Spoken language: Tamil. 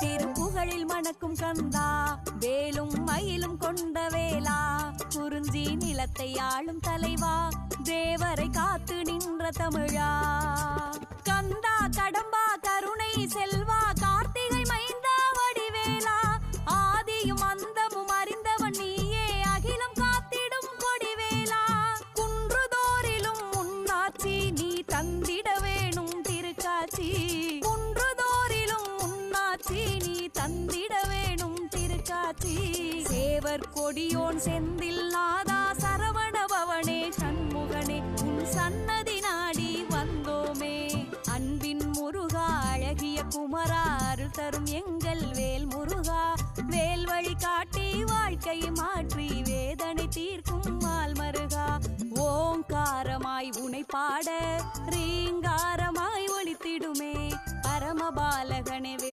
திருப்புகழில் மணக்கும் கந்தா, வேலும் மயிலும் கொண்ட வேலா, குறிஞ்சி நிலத்தை ஆளும் தலைவா, தேவரை காத்து நின்ற தமிழா. கந்தா கடம்பா கருணை செல்வா, கார்த்திகை மைந்தா வடிவேலா, ஆதியும் அந்தமும் அறிந்தவன் நீயே, அகிலம் காத்திடும் கொடிவேலா. குன்றுதோறிலும் முன்னாட்சி நீ தந்திட வேணும் திருக்காட்சி, குன்றுதோறிலும் முன்னாட்சி நீ தந்திட வேணும் திருக்காட்சி. சேவர் கொடியோன் செந்தில் நாதா, சரவண பவனே சண்முகனே, உன் சன்னதி நாடி வந்தோமே. அன்பின் முருகா அழகிய குமரா, அருள் தரும் எங்கள் வேல் முருகா, வேல் வழி காட்டி வாழ்க்கை மாற்றி வேதனை தீர்க்கும் மால் மருகா. ஓங்காரமாய் உனை பாட ரீங்காரமாய் ஒலித்திடுமே பரமபாலகனே.